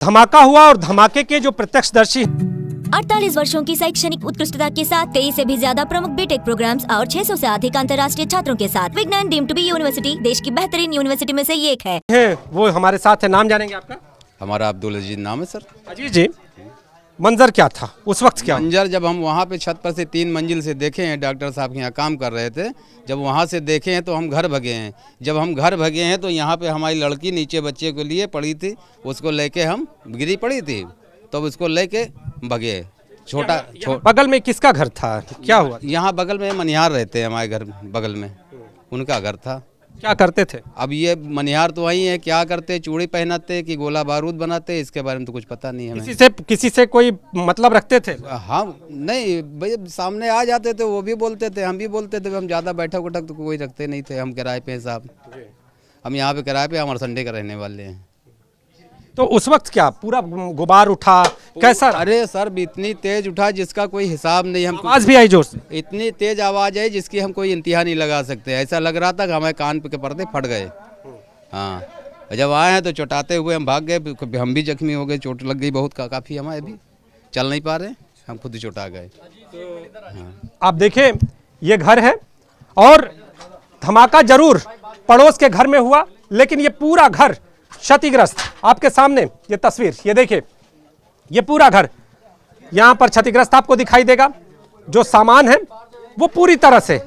धमाका हुआ और धमाके के जो प्रत्यक्षदर्शी 48 वर्षों की शैक्षणिक उत्कृष्टता के साथ 23 से भी ज्यादा प्रमुख बीटेक प्रोग्राम्स और 600 से अधिक अंतर्राष्ट्रीय छात्रों के साथ विज्ञान डीम्ड टू बी यूनिवर्सिटी देश की बेहतरीन यूनिवर्सिटी में से एक है। वो हमारे साथ है, नाम जानेंगे आपका? हमारा अब्दुल अजीज नाम है सर। अजीज जी, मंजर क्या था उस वक्त? क्या मंजर जब हम वहाँ पे छत पर से 3 मंजिल से देखे हैं, डॉक्टर साहब के यहाँ काम कर रहे थे, जब वहाँ से देखे हैं तो हम घर भगे हैं। जब हम घर भगे हैं तो यहाँ पे हमारी लड़की नीचे बच्चे को लिए पड़ी थी, उसको लेके हम गिरी पड़ी थी तो उसको लेके भगे। बगल में किसका घर था, क्या हुआ? यहाँ बगल में मनिहार रहते हैं, हमारे घर बगल में उनका घर था। क्या करते थे? अब ये मनिहार तो वही है, क्या करते, चूड़ी पहनाते कि गोला बारूद बनाते, इसके बारे में तो कुछ पता नहीं है। किसी से कोई मतलब रखते थे? हाँ, नहीं भाई, सामने आ जाते थे, वो भी बोलते थे, हम भी बोलते थे। हम ज़्यादा बैठक उठक तो कोई रखते नहीं थे, हम किराए पे साहब, हम यहाँ पे किराए पे, हमारे संडे का रहने वाले हैं। तो उस वक्त क्या पूरा गुबार उठा, कैसा? अरे सर, इतनी तेज उठा जिसका कोई हिसाब नहीं। हम आवाज भी आई जोर से, इतनी तेज आवाज आई जिसकी हम कोई इंतहा नहीं लगा सकते। ऐसा लग रहा था कि हमारे कान के पर्दे फट गए। हाँ, जब आए हैं तो चोटाते हुए हम भाग गए, हम भी जख्मी हो गए, चोट लग गई बहुत, काफ़ी। हमारे भी चल नहीं पा रहे, हम खुद ही चोटा गए। हाँ। आप देखें, ये घर है और धमाका जरूर पड़ोस के घर में हुआ, लेकिन ये पूरा घर क्षतिग्रस्त। आपके सामने ये तस्वीर, ये देखिए, ये पूरा घर यहां पर क्षतिग्रस्त आपको दिखाई देगा। जो सामान है वो पूरी तरह से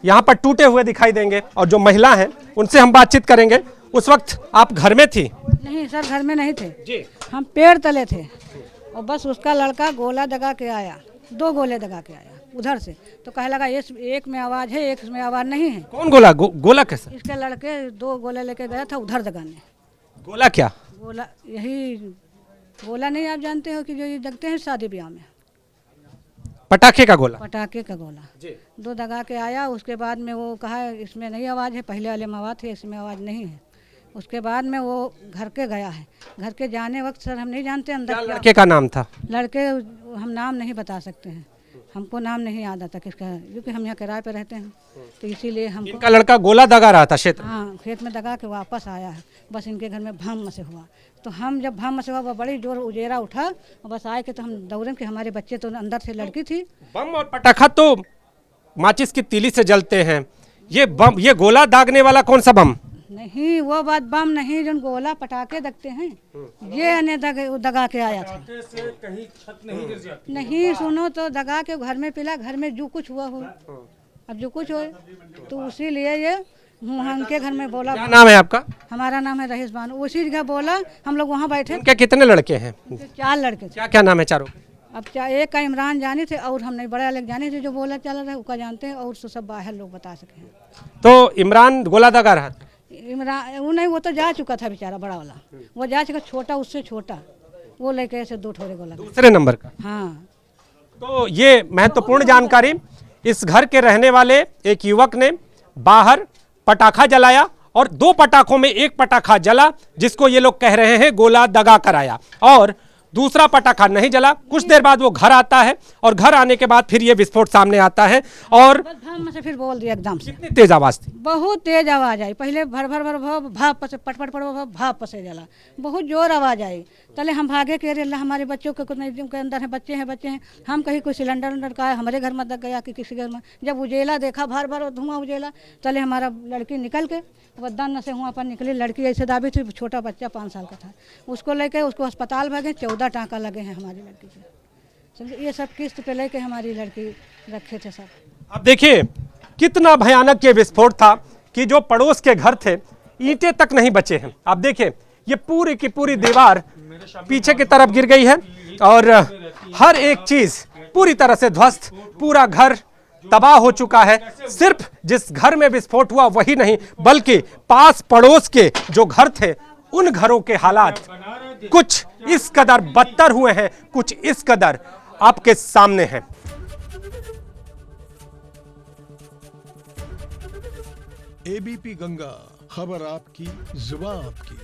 यहां पर टूटे हुए दिखाई देंगे और जो महिला हैं उनसे हम बातचीत करेंगे। उस वक्त आप घर में थी? नहीं सर, घर में नहीं थे जी। हम पेड़ तले थे और बस उसका लड़का गोला दगा के आया, 2 गोले दगा के आया उधर से। तो कहे लगा ये एक में आवाज है, एक में आवाज नहीं है। कौन गोला? गोला कैसे? इसके लड़के 2 गोले लेके गया था उधर दगाने। गोला क्या? गोला यही गोला नहीं, आप जानते हो कि जो ये दगते हैं शादी ब्याह में, पटाखे का गोला? पटाखे का गोला 2 दगा के आया। उसके बाद में वो कहा इसमें नहीं आवाज़ है, पहले वाले में आवाज़ थी, इसमें आवाज़ नहीं है। उसके बाद में वो घर के गया है। घर के जाने वक्त सर हम नहीं जानते अंदर क्या लड़के का नाम था? लड़के हम नाम नहीं बता सकते हैं, हमको नाम नहीं याद आता किसका है, क्योंकि हम यहाँ किराए पे रहते हैं तो इसीलिए हमको। इनका लड़का गोला दगा रहा था क्षेत्र? हाँ, खेत में दगा के वापस आया है। बस इनके घर में भम से हुआ, तो हम जब भम से हुआ वो बड़ी जोर उजेरा उठा और बस आए के तो हम दौड़े कि हमारे बच्चे तो अंदर से, लड़की थी। बम और पटाखा तो माचिस की तीली से जलते हैं, ये बम, ये गोला दागने वाला कौन सा बम? नहीं, वो बात बम नहीं, जो गोला पटाखे दगते हैं, ये अने दगा के आया था। कहीं छत नहीं गिर जाती? नहीं, सुनो तो दगा के घर में पिला, घर में जो कुछ हुआ हो, अब जो कुछ हो तो उसी लिए ये उनके घर में बोला। क्या नाम है आपका? हमारा नाम है रहीस बानो। उसी जगह बोला, हम लोग वहाँ बैठे। क्या कितने लड़के हैं? 4 लड़के थे। क्या क्या नाम है चारों? अब क्या, एक का इमरान जाने थे और हम नहीं, बड़े अलग जाने थे, जो बोला चल रहा है उसका जानते हैं, और सब बाहर लोग बता सके हैं। तो इमरान गोला दगा रहा था? इमरान वो नहीं, वो तो जा चुका था बेचारा, बड़ा वाला वो जा चुका, छोटा उससे छोटा वो लेके ऐसे 2 ठोरे गोला। दूसरे नंबर का? हाँ। तो ये महत्वपूर्ण जानकारी, इस घर के रहने वाले एक युवक ने बाहर पटाखा जलाया और 2 पटाखों में एक पटाखा जला, जिसको ये लोग कह रहे हैं गोला दगा कर आया, और दूसरा पटाखा नहीं जला। कुछ देर बाद वो घर आता है और घर आने के बाद फिर ये विस्फोट सामने आता है। और भम से फिर बोल दिया एकदम से। कितनी तेज आवाज थी? बहुत तेज आवाज आई, पहले भर भर भर भाप पसे, पट पट पट भाप पसे जला, बहुत जोर आवाज आई। तले हम भागे के, अल्लाह हमारे बच्चों के नहीं के अंदर है, बच्चे हैं। हम कहीं कोई सिलेंडर उलेंडर का है, हमारे घर में दग गया कि किसी घर में। जब उजेला देखा, भर भर धुआं उजेला, तले हमारा लड़की निकल के बदन से वहाँ पर निकली। लड़की ऐसे दाबी थी, छोटा बच्चा 5 साल का था, उसको लेके उसको अस्पताल भागे। 14 टाँका लगे हैं हमारी लड़की के, समझे। ये सब किस्त पे लेके हमारी लड़की रखे थे सब। अब देखिए कितना भयानक ये विस्फोट था कि जो पड़ोस के घर थे, ईंटें तक नहीं बचे हैं। आप देखिए, ये पूरी की पूरी दीवार पीछे की तरफ गिर गई है और हर एक चीज पूरी तरह से ध्वस्त, पूरा घर तबाह हो चुका है। सिर्फ जिस घर में विस्फोट हुआ वही नहीं, बल्कि पास पड़ोस के जो घर थे, उन घरों के हालात कुछ इस कदर बदतर हुए हैं, कुछ इस कदर आपके सामने हैं। एबीपी गंगा, खबर आपकी, जुबान आपकी।